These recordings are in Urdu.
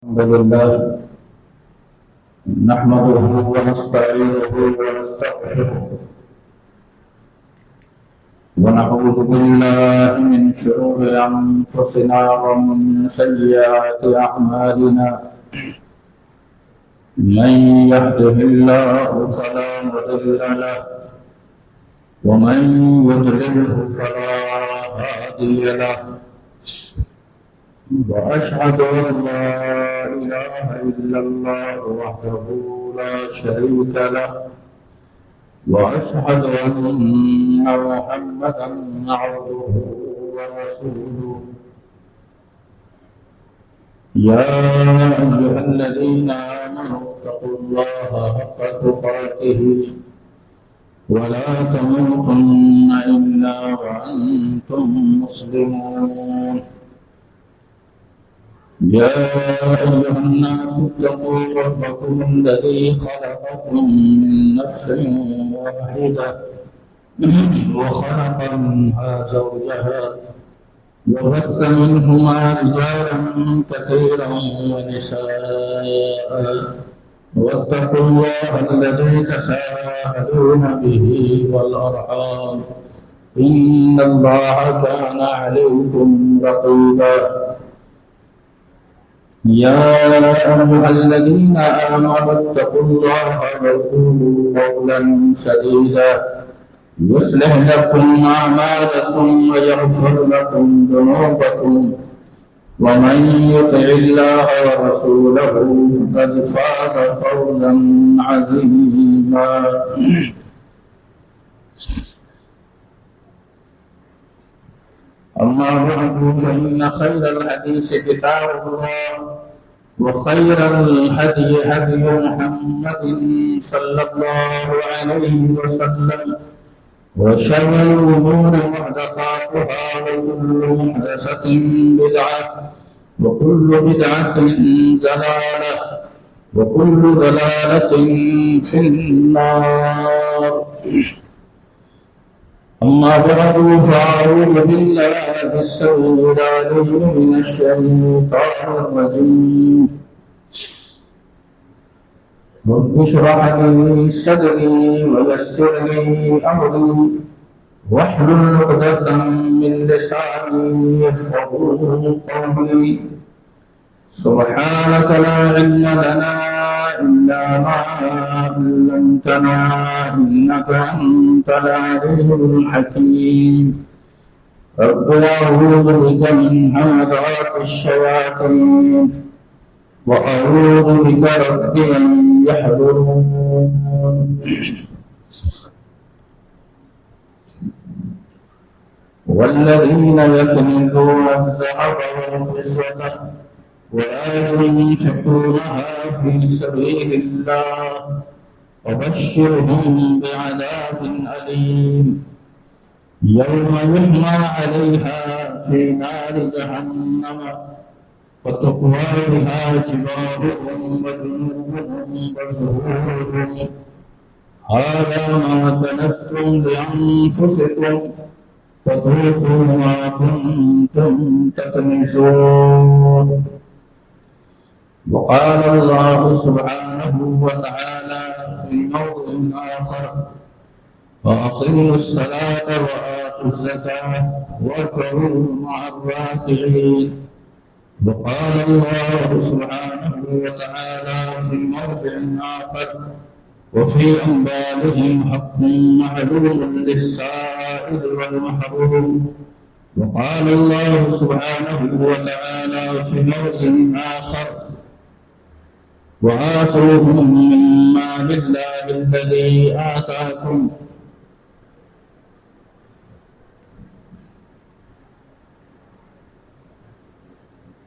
الحمد لله نحمده ونستعينه ونستغفره ونعوذ بالله من شرور أنفسنا ومن سيئات أعمالنا. من يهده الله فلا مضل له ومن يضلله فلا هادي له، وأشهد أن لا إله إلا الله وحده لا شريك له، وأشهد أن محمدا عبده ورسوله. يا أيها الذين آمنوا اتقوا الله حق تقاته ولا تموتن إلا وأنتم مسلمون. يا أيها الناس اتقوا ربكم الذي خلقكم من نفس واحدة وخلق منها زوجها وبث منهما رجالا كثيرا ونساء، واتقوا الله الذي تساءلون به والأرحام إن الله كان عليكم رقيبا. يا أيها الذين آمنوا اتقوا الله وقولوا قولا سديدا يصلح لكم أعمالكم ويغفر لكم ذنوبكم، ومن يطع الله ورسوله فقد فاز فوزا عظيما. أما بعد فإن خير الحديث كتاب الله، وخير الهدي هدي محمد صلى الله عليه وسلم، وشر الأمور محدثاتها وكل محدثة بدعة وكل بدعة ضلالة وكل ضلالة في النار. أما بعد فأعوذ بالله السميع العليم من الشيطان الرجيم. رب اشرح لي صدري ويسر لي أمري واحلل عقدة من لساني يفقهوا قولي. سبحانك لا علم لنا إلا ما علمتنا إنك أنت العليم الحكيم. رب أعوذ بك من همزات الشياطين وأعوذ بك رب أن يحضرون. والذين يكنزون الذهب والفضة ولا ينفقونها في سبيل الله فبشرهم بعذاب أليم يوم يحمى عليها في نار جهنم فتقوى بها جباههم وجنوبهم وظهورهم هذا ما كنزتم لأنفسكم فذوقوا ما كنتم تكنزون. وقال الله سبحانه وتعالى في موضع آخر: وأقيموا الصلاة وآتوا الزكاة واركعوا مع الراكعين. وقال الله سبحانه وتعالى في موضع آخر: وفي أموالهم حق معلوم للسائل والمحروم. وقال الله سبحانه وتعالى في موضع آخر: وآتوهم من مال الله الذي آتاكم.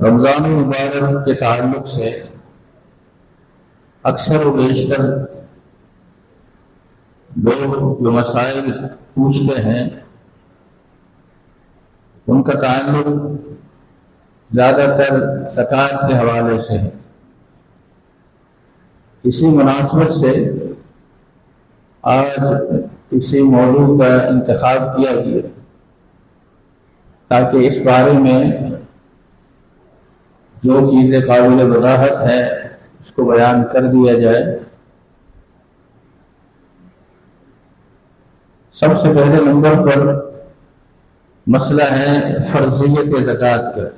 رمضان مبارک کے تعلق سے اکثر و بیشتر لوگ جو مسائل پوچھتے ہیں ان کا تعلق زیادہ تر زکوٰۃ کے حوالے سے ہے۔ اسی مناسبت سے آج اسی موضوع کا انتخاب کیا گیا تاکہ اس بارے میں جو چیزیں قابل وضاحت ہیں اس کو بیان کر دیا جائے۔ سب سے پہلے نمبر پر مسئلہ ہے فرضیت زکوٰۃ کا۔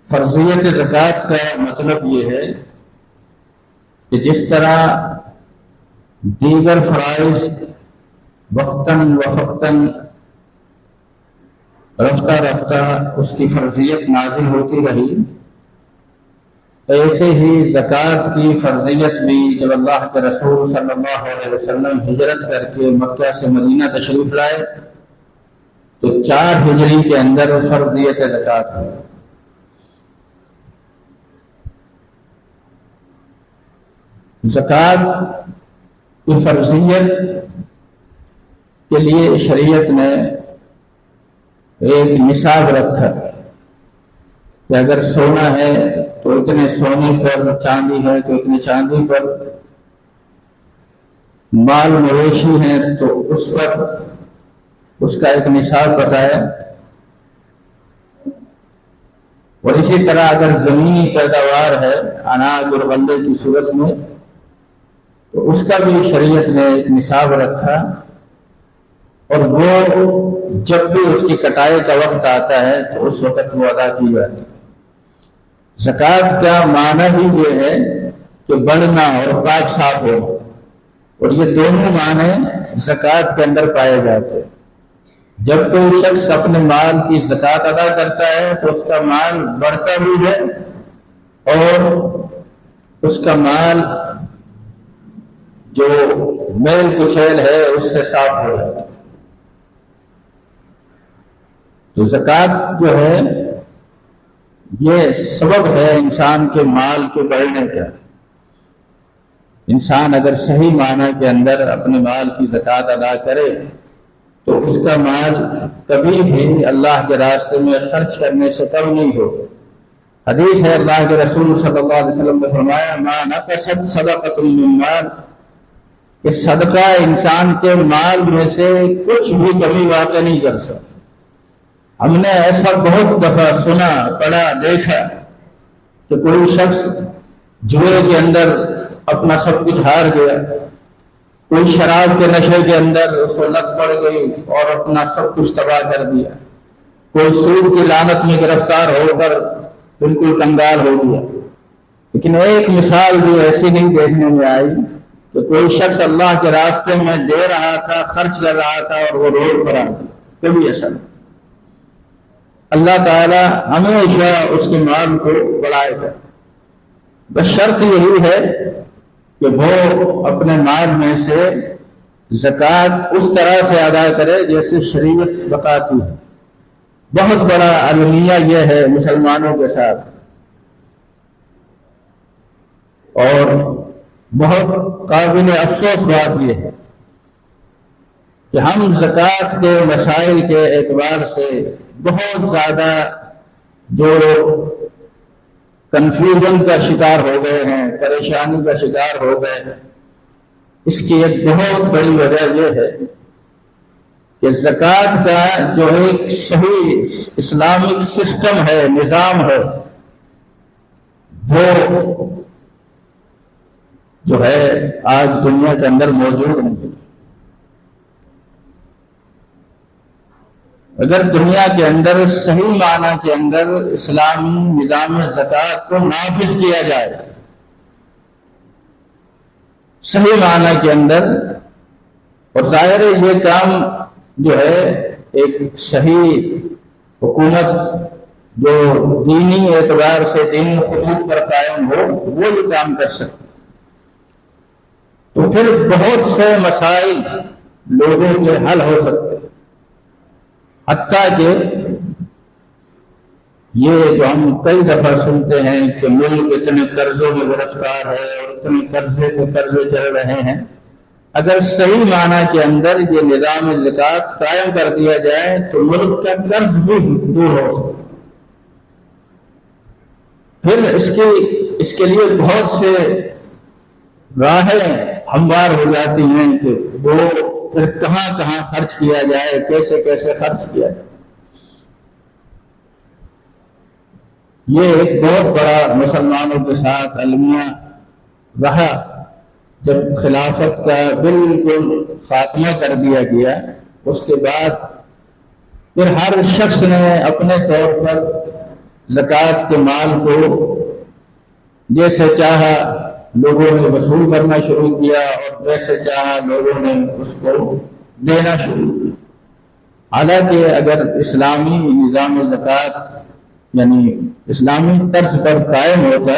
فرضیت زکوٰۃ کا مطلب یہ ہے کہ جس طرح دیگر فرائض وقتاً وفقتاً رفتہ رفتہ اس کی فرضیت نازل ہوتی رہی، ایسے ہی زکوٰۃ کی فرضیت بھی جب اللہ کے رسول صلی اللہ علیہ وسلم ہجرت کر کے مکہ سے مدینہ تشریف لائے تو 4 ہجری کے اندر فرضیت زکوٰۃ ہوئی۔ زکوٰۃ کی فرضیت کے لیے شریعت نے ایک نصاب رکھا کہ اگر سونا ہے تو اتنے سونے پر، چاندی ہے تو اتنے چاندی پر، مال مویشی ہے تو اس پر اس کا ایک نصاب بتایا، اور اسی طرح اگر زمینی پیداوار ہے اناج اور غلے کی صورت میں تو اس کا بھی شریعت نے ایک نصاب رکھا، اور وہ جب بھی اس کی کٹائی کا وقت آتا ہے تو اس وقت وہ ادا کی جاتی ہے۔ زکوٰۃ کا معنی ہی یہ ہے کہ بڑھنا اور پاک صاف ہو، اور یہ دونوں معنی زکوٰۃ کے اندر پائے جاتے ہیں۔ جب کوئی شخص اپنے مال کی زکوٰۃ ادا کرتا ہے تو اس کا مال بڑھتا بھی ہے اور اس کا مال جو میل کچیل ہے اس سے صاف ہو جاتا ہے۔ تو زکوٰۃ جو ہے یہ سبب ہے انسان کے مال کے بڑھنے کا۔ انسان اگر صحیح معنی کے اندر اپنے مال کی زکوٰۃ ادا کرے تو اس کا مال کبھی بھی اللہ کے راستے میں خرچ کرنے سے کم نہیں ہو۔ حدیث ہے اللہ کے رسول صلی اللہ علیہ وسلم نے فرمایا ما نقصت صدقۃ من مال، کہ صدقہ انسان کے مال میں سے کچھ بھی کمی واقع نہیں کر سکتا۔ ہم نے ایسا بہت دفعہ سنا، پڑھا، دیکھا کہ کوئی شخص جوئے کے اندر اپنا سب کچھ ہار گیا، کوئی شراب کے نشے کے اندر اس کو لت پڑ گئی اور اپنا سب کچھ تباہ کر دیا، کوئی سود کی لعنت میں گرفتار ہو کر بالکل کنگال ہو گیا۔ لیکن ایک مثال بھی ایسی نہیں دیکھنے میں آئی کہ کوئی شخص اللہ کے راستے میں دے رہا تھا، خرچ کر رہا تھا اور وہ روڈ پر آ گیا، کبھی ایسا نہیں۔ اللہ تعالیٰ ہمیشہ اس کے مال کو بڑھائے گا، بس شرط یہی ہے کہ وہ اپنے مال میں سے زکوٰۃ اس طرح سے ادا کرے جیسے شریعت بتاتی ہے۔ بہت بڑا المیہ یہ ہے مسلمانوں کے ساتھ، اور بہت قابل افسوس بات یہ ہے کہ ہم زکوٰۃ کے مسائل کے اعتبار سے بہت زیادہ جو کنفیوژن کا شکار ہو گئے ہیں، پریشانی کا شکار ہو گئے ہیں۔ اس کی ایک بہت بڑی وجہ یہ ہے کہ زکوٰۃ کا جو ایک صحیح اسلامک سسٹم ہے، نظام ہے، وہ جو ہے آج دنیا کے اندر موجود نہیں ہے۔ اگر دنیا کے اندر صحیح معنی کے اندر اسلامی نظام زکوٰۃ کو نافذ کیا جائے، صحیح معنی کے اندر، اور ظاہر ہے یہ کام جو ہے ایک صحیح حکومت جو دینی اعتبار سے دینی خطوط پر قائم ہو وہ یہ کام کر سکتے، تو پھر بہت سے مسائل لوگوں کے حل ہو سکتے، حتیٰ کہ یہ جو ہم کئی دفعہ سنتے ہیں کہ ملک اتنے قرضوں میں گرفتار ہے اور اتنے قرضے پہ قرضے چل رہے ہیں، اگر صحیح معنی کے اندر یہ نظام زکوٰۃ قائم کر دیا جائے تو ملک کا قرض بھی دور ہو سکتا۔ پھر اس کے لیے بہت سے راہیں ہموار ہو جاتی ہیں کہ وہ پھر کہاں کہاں خرچ کیا جائے، کیسے کیسے خرچ کیا جائے۔ یہ ایک بہت بڑا مسلمانوں کے ساتھ المیہ رہا۔ جب خلافت کا بالکل خاتمہ کر دیا گیا، اس کے بعد پھر ہر شخص نے اپنے طور پر زکوٰۃ کے مال کو جیسے چاہا لوگوں نے وصول کرنا شروع کیا اور جیسے چاہا لوگوں نے اس کو دینا شروع کیا۔ حالانکہ اگر اسلامی نظام زکوٰۃ یعنی اسلامی طرز پر قائم ہوتا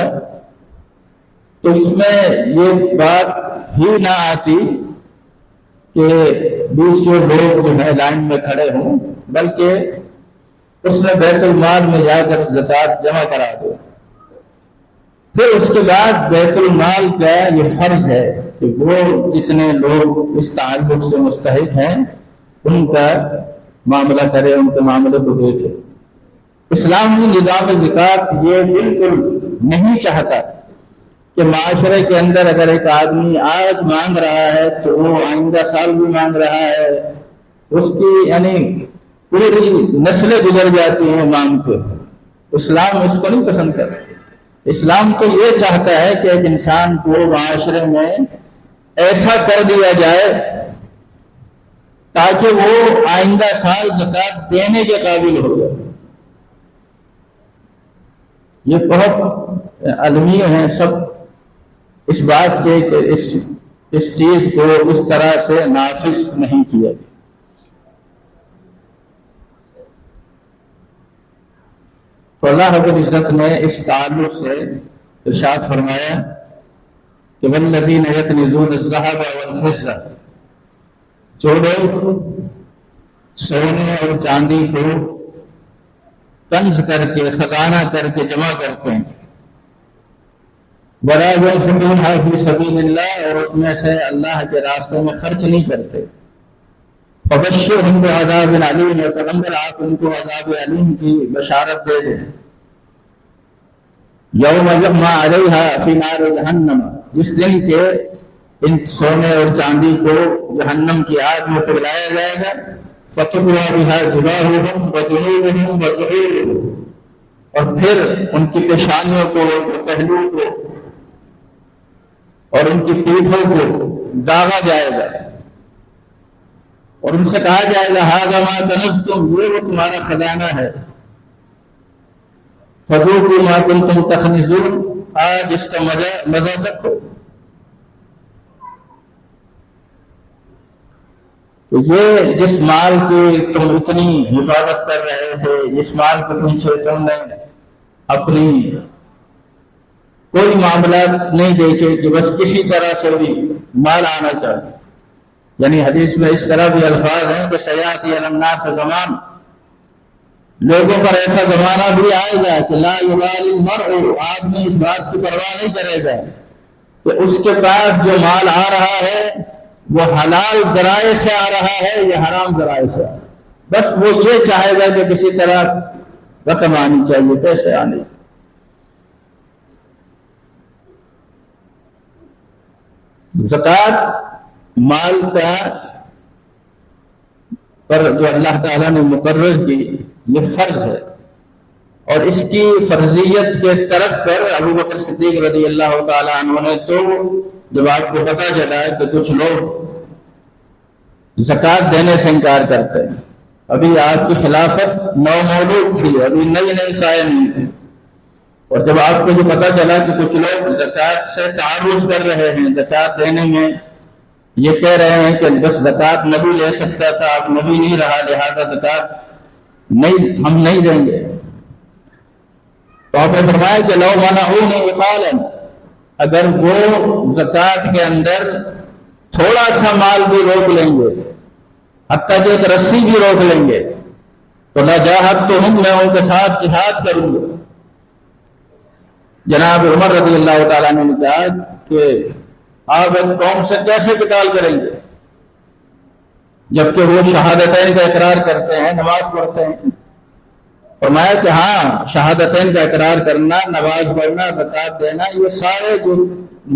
تو اس میں یہ بات ہی نہ آتی کہ 20 لوگ جو ہے لائن میں کھڑے ہوں، بلکہ اس نے بیت المال میں جا کر زکوٰۃ جمع کرا دو۔ پھر اس کے بعد بیت المال کا یہ فرض ہے کہ وہ جتنے لوگ اس تعلق سے مستحق ہیں ان کا معاملہ کرے، ان کے معاملے کو دیکھے۔ اسلامی نظام زکوٰۃ یہ بالکل نہیں چاہتا کہ معاشرے کے اندر اگر ایک آدمی آج مانگ رہا ہے تو وہ آئندہ سال بھی مانگ رہا ہے، اس کی یعنی پوری نسلیں گزر جاتی ہیں مانگ کے۔ اسلام اس کو نہیں پسند کرتا۔ اسلام تو یہ چاہتا ہے کہ ایک انسان کو معاشرے میں ایسا کر دیا جائے تاکہ وہ آئندہ سال زکوٰۃ دینے کے قابل ہو جائے۔ یہ بہت المیہ ہیں سب اس بات کے کہ اس چیز کو اس طرح سے نافذ نہیں کیا گیا۔ تو اللہ رب العزت نے اس تعلق سے ارشاد فرمایا کہ والذین یکنزون الذھب والفضہ، جو لوگ سونے اور چاندی کو کنز کر کے خزانہ کر کے جمع کرتے ہیں، ولا ينفقونها فی سبیل اللہ، اور اس میں سے اللہ کے راستے میں خرچ نہیں کرتے، فبشرهم بعذاب علیم، اور پیغمبر آپ ان کو عذاب علیم کی بشارت دے دیں۔ یوم یحمى علیہا فی نار جہنم، جس دن کے ان سونے اور چاندی کو جہنم کی آگ میں پگلایا جائے گا، فَتُقْوَى بِهَا جُبَاهُهُمْ وَجُنُوبُهُمْ وَظُهُورُهُمْ، اور پھر ان کی پیشانیوں کو، ان کے پہلو کو اور ان کی پیٹھوں کو داغا جائے گا، اور ان سے کہا جائے گا هَذَا مَا كَنَزْتُمْ، یہ وہ تمہارا خزانہ ہے، فَذُوقُوا مَا كُنتُمْ تَكْنِزُونَ، آج اس کا مزہ چکھو۔ تو یہ جس مال کی تم اتنی حفاظت کر رہے تھے، جس مال کے پیچھے تم نے اپنی کوئی معاملات نہیں دیکھے کہ بس کسی طرح سے بھی مال آنا چاہیے، یعنی حدیث میں اس طرح بھی الفاظ ہیں کہ سیاتی علی الناس زمان، لوگوں پر ایسا زمانہ بھی آئے گا کہ لا یبالی المرء، آدمی اس بات کی پرواہ نہیں کرے گا کہ اس کے پاس جو مال آ رہا ہے وہ حلال ذرائع سے آ رہا ہے یا حرام ذرائع سے آ رہا ہے، بس وہ یہ چاہے گا کہ کسی طرح رقم آنی چاہیے، پیسے آنے۔ زکوٰۃ مال کا پر جو اللہ تعالیٰ نے مقرر کی یہ فرض ہے، اور اس کی فرضیت کے ترک پر ابو بکر صدیق رضی اللہ تعالیٰ عنہ نے تو جب آپ کو پتہ چلا کہ کچھ لوگ زکوٰۃ دینے سے انکار کرتے ہیں، ابھی آپ کی خلافت نو مولود تھی، ابھی نئی قائم نہیں تھی، اور جب آپ کو یہ پتہ چلا کہ کچھ لوگ زکوٰۃ سے تعارض کر رہے ہیں، زکوٰۃ دینے میں یہ کہہ رہے ہیں کہ بس زکوٰۃ نبی لے سکتا تھا، اب نبی نہیں رہا، لہذا زکوٰۃ نہیں، ہم نہیں دیں گے، تو آپ نے فرمایا کہ لو منعونی وقالا، اگر وہ زکوٰۃ کے اندر تھوڑا سا مال بھی روک لیں گے، حتیٰ کہ ایک رسی بھی روک لیں گے، تو لجاہدتہم، میں ان کے ساتھ جہاد کروں گا۔ جناب عمر رضی اللہ تعالیٰ عنہ نے کہا کہ آپ ایک قوم سے کیسے قتال کریں گے جبکہ وہ شہادتین کا اقرار کرتے ہیں، نماز پڑھتے ہیں؟ فرمایا کہ ہاں، شہادتین کا اقرار کرنا، نماز پڑھنا، زکوٰۃ دینا، یہ سارے جو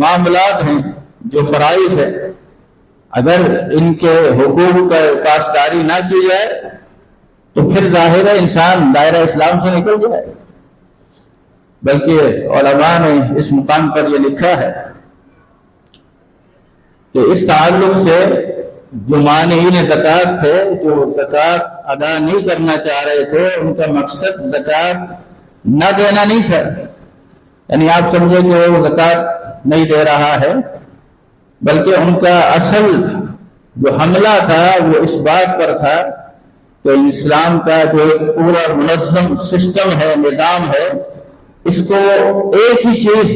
معاملات ہیں، جو فرائض ہیں، اگر ان کے حقوق کا پاسداری نہ کی جائے تو پھر ظاہر ہے انسان دائرہ اسلام سے نکل جائے۔ بلکہ علماء نے اس مقام پر یہ لکھا ہے کہ اس تعلق سے جو مانعین زکوٰۃ تھے، جو زکوٰۃ ادا نہیں کرنا چاہ رہے تھے، ان کا مقصد زکوٰۃ نہ دینا نہیں تھا، یعنی آپ سمجھے کہ وہ زکوٰۃ نہیں دے رہا ہے، بلکہ ان کا اصل جو حملہ تھا وہ اس بات پر تھا کہ اسلام کا جو ایک پورا منظم سسٹم ہے، نظام ہے، اس کو ایک ہی چیز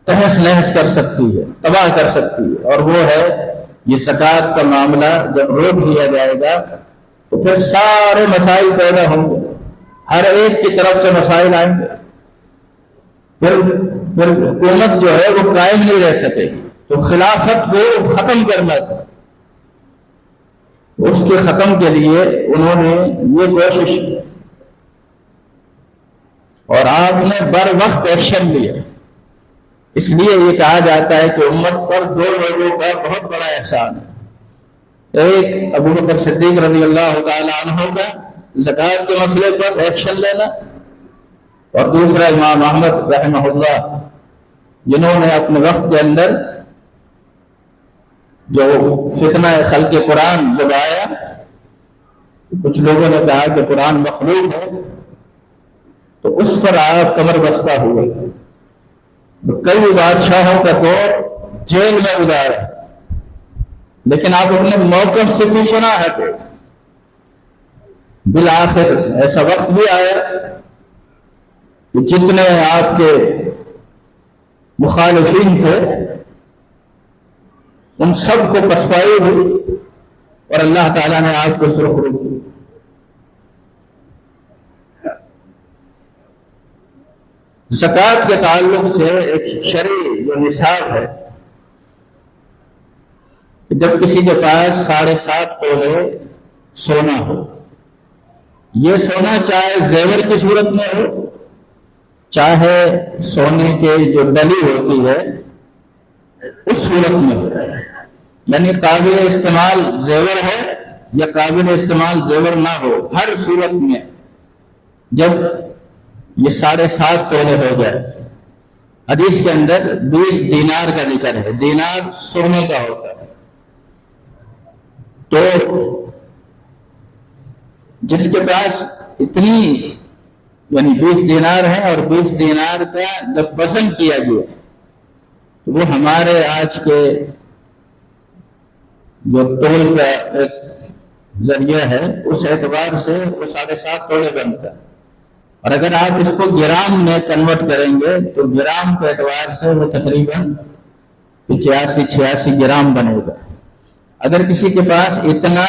تہس نہس کر سکتی ہے، تباہ کر سکتی ہے، اور وہ ہے یہ زکوٰۃ کا معاملہ۔ جب روک دیا جائے گا تو پھر سارے مسائل پیدا ہوں گے، ہر ایک کی طرف سے مسائل آئیں گے، پھر حکومت جو ہے وہ قائم نہیں رہ سکے گی۔ تو خلافت کو ختم کرنا تھا، اس کے ختم کے لیے انہوں نے یہ کوشش کی اور آپ نے بر وقت ایکشن لیا۔ اس لیے یہ کہا جاتا ہے کہ امت پر دو لوگوں کا بہت بڑا احسان ہے، ایک ابو بکر صدیق رضی اللہ تعالی عنہ کا زکوٰۃ کے مسئلے پر ایکشن لینا، اور دوسرا امام احمد رحمہ اللہ، جنہوں نے اپنے وقت کے اندر جو فتنہ خلق قرآن جب آیا، کچھ لوگوں نے کہا کہ قرآن مخلوق ہے، تو اس پر آپ کمر بستہ ہوئے، کئی بادشاہوں کا دور جیل میں گزارا، لیکن آپ اپنے موقف سے پیچھے نہ ہٹے۔ بالآخر ایسا وقت بھی آیا کہ جتنے آپ کے مخالفین تھے ان سب کو پسپائی ہوئی اور اللہ تعالیٰ نے آپ کو سرخرو کی۔ زکوٰۃ کے تعلق سے ایک شرعی جو نصاب ہے کہ جب کسی کے پاس 7.5 تولے سونا ہو، یہ سونا چاہے زیور کی صورت میں ہو، چاہے سونے کے جو ڈلی ہوتی ہے اس صورت میں ہو، یعنی قابل استعمال زیور ہے یا قابل استعمال زیور نہ ہو، ہر صورت میں جب یہ 7.5 تولے ہو جائے۔ حدیث کے اندر 20 دینار کا ذکر ہے، دینار سونے کا ہوتا ہے، تو جس کے پاس اتنی یعنی 20 دینار ہیں اور 20 دینار کا جب وزن کیا گیا تو وہ ہمارے آج کے جو تول کا ایک ذریعہ ہے اس اعتبار سے وہ 7.5 تولے بنتا ہے، اور اگر آپ اس کو گرام میں کنورٹ کریں گے تو گرام کے اعتبار سے وہ تقریباً 85-86 گرام بنے گا۔ اگر کسی کے پاس اتنا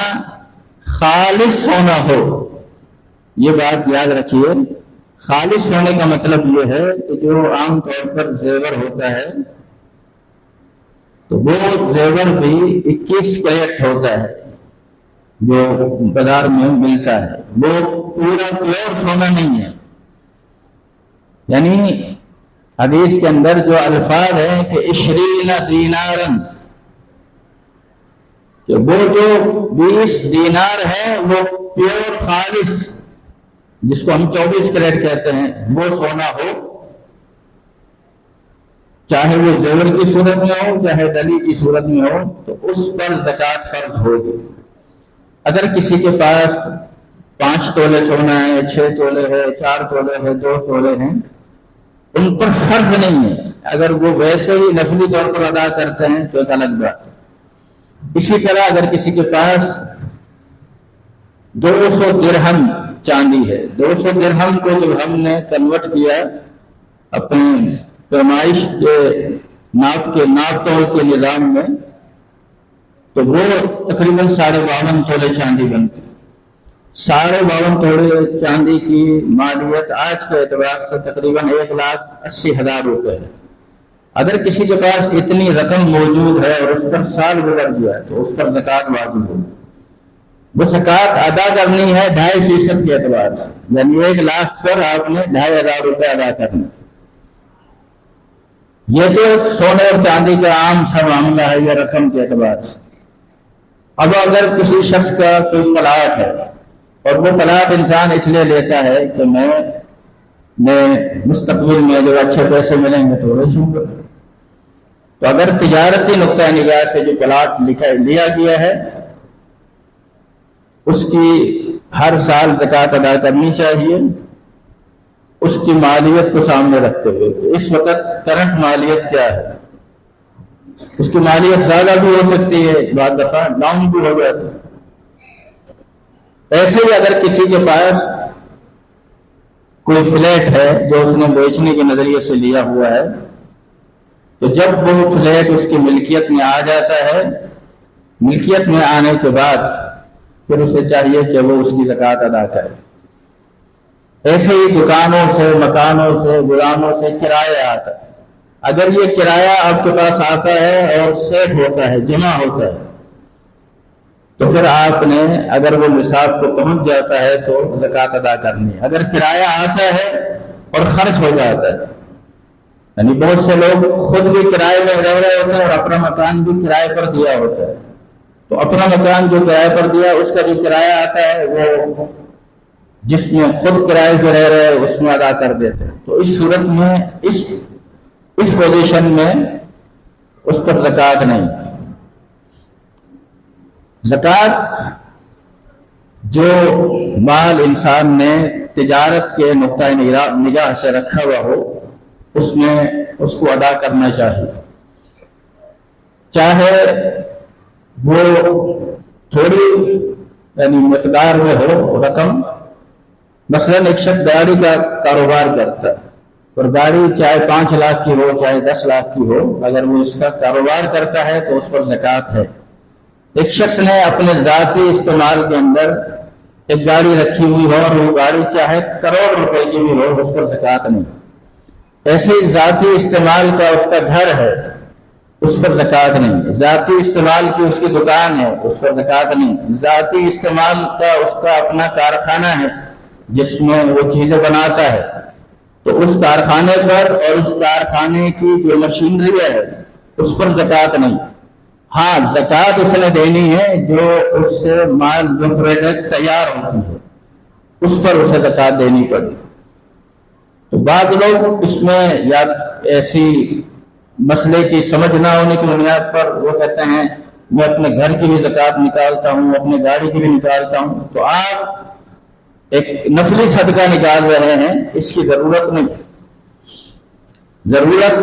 خالص سونا ہو، یہ بات یاد رکھیے، خالص سونے کا مطلب یہ ہے کہ جو عام طور پر زیور ہوتا ہے تو وہ زیور بھی 21 کیرٹ ہوتا ہے جو بازار میں ملتا ہے، وہ پورا پیور سونا نہیں ہے۔ یعنی حدیث کے اندر جو الفاظ ہیں کہ 20 دینارن، کہ وہ جو 20 دینار ہیں وہ پیور خالص، جس کو ہم 24 کیرٹ کہتے ہیں، وہ سونا ہو، چاہے وہ زیور کی صورت میں ہو چاہے ڈلی کی صورت میں ہو، تو اس پر زکوٰۃ فرض ہوگی۔ اگر کسی کے پاس 5 تولے سونا ہے، 6 تولے ہے، 4 تولے ہے، 2 تولے ہیں، ان پر فرض نہیں ہے، اگر وہ ویسے ہی نفلی طور پر ادا کرتے ہیں تو ایک الگ بات ہے۔ اسی طرح اگر کسی کے پاس 200 درہم چاندی ہے، 200 درہم کو جب ہم نے کنورٹ کیا اپنے پیمائش کے ناپ تول کے نظام میں، تو وہ تقریباً 52.5 تولے چاندی بنتی۔ 52 توڑے چاندی کی مالیت آج کے اعتبار سے تقریباً 1,80,000 روپے ہے۔ اگر کسی کے پاس اتنی رقم موجود ہے اور اس پر سال گزر گیا تو اس پر زکوٰۃ واجب ہوگی۔ وہ زکوٰۃ ادا کرنی ہے 2.5% کے اعتبار سے، یعنی 1 لاکھ پر آپ نے 2,500 روپے ادا کرنے۔ یہ تو سونے اور چاندی کا عام سا معاملہ ہے یا رقم کے اعتبار سے۔ اب اگر کسی شخص کا کوئی پلاٹ ہے اور وہ پلاٹ انسان اس لیے لیتا ہے کہ میں مستقبل میں جب اچھے پیسے ملیں گے تو بیچوں گا، تو اگر تجارتی نقطہ نگاہ سے جو پلاٹ لیا گیا ہے اس کی ہر سال زکوٰۃ ادا کرنی چاہیے، اس کی مالیت کو سامنے رکھتے ہوئے کہ اس وقت کرنٹ مالیت کیا ہے۔ اس کی مالیت زیادہ بھی ہو سکتی ہے، بعض دفعہ ڈاؤن بھی ہو جاتی ہے۔ ایسے ہی اگر کسی کے پاس کوئی فلیٹ ہے جو اس نے بیچنے کے نظریے سے لیا ہوا ہے، تو جب وہ فلیٹ اس کی ملکیت میں آ جاتا ہے، ملکیت میں آنے کے بعد پھر اسے چاہیے کہ وہ اس کی زکوٰۃ ادا کرے۔ ایسے ہی دکانوں سے، مکانوں سے، گوداموں سے کرایہ آتا ہے۔ اگر یہ کرایہ آپ کے پاس آتا ہے اور سیف ہوتا ہے، جمع ہوتا ہے، تو پھر آپ نے اگر وہ نصاب کو پہنچ جاتا ہے تو زکوٰۃ ادا کرنی ہے۔ اگر کرایہ آتا ہے اور خرچ ہو جاتا ہے، یعنی بہت سے لوگ خود بھی کرائے میں رہ رہے ہوتے ہیں اور اپنا مکان بھی کرائے پر دیا ہوتا ہے، تو اپنا مکان جو کرائے پر دیا اس کا جو کرایہ آتا ہے وہ جس میں خود کرائے پہ رہ رہے اس میں ادا کر دیتے ہیں۔ تو اس صورت میں اس پوزیشن میں اس پر زکوٰۃ نہیں۔ زکوٰۃ جو مال انسان نے تجارت کے نقطہ نگاہ سے رکھا ہوا ہو اس میں اس کو ادا کرنا چاہیے، چاہے وہ تھوڑی یعنی مقدار میں ہو رقم۔ مثلاً ایک شخص گاڑی کا کاروبار کرتا ہے اور گاڑی چاہے 5 لاکھ کی ہو چاہے 10 لاکھ کی ہو، اگر وہ اس کا کاروبار کرتا ہے تو اس پر زکوٰۃ ہے۔ ایک شخص نے اپنے ذاتی استعمال کے اندر ایک گاڑی رکھی ہوئی ہو اور وہ گاڑی چاہے کروڑ روپے کی بھی ہو، اس پر زکوٰۃ نہیں۔ ایسے ہی ذاتی استعمال کا اس کا گھر ہے، اس پر زکوٰۃ نہیں۔ ذاتی استعمال کی اس کی دکان ہے، اس پر زکوٰۃ نہیں۔ ذاتی استعمال کا اس کا اپنا کارخانہ ہے جس میں وہ چیزیں بناتا ہے، تو اس کارخانے پر اور اس کارخانے کی جو مشینری ہے اس پر زکوٰۃ نہیں۔ ہاں زکوٰۃ اس نے دینی ہے جو اس سے مال جو پروڈکٹ تیار ہوتی ہے اس پر اسے زکوٰۃ دینی پڑی۔ تو بعض لوگ اس میں یا ایسی مسئلے کی سمجھ نہ ہونے کی بنیاد پر وہ کہتے ہیں میں اپنے گھر کی بھی زکوٰۃ نکالتا ہوں، اپنے گاڑی کی بھی نکالتا ہوں، تو آپ ایک نفلی صدقہ نکال رہے ہیں، اس کی ضرورت نہیں۔ ضرورت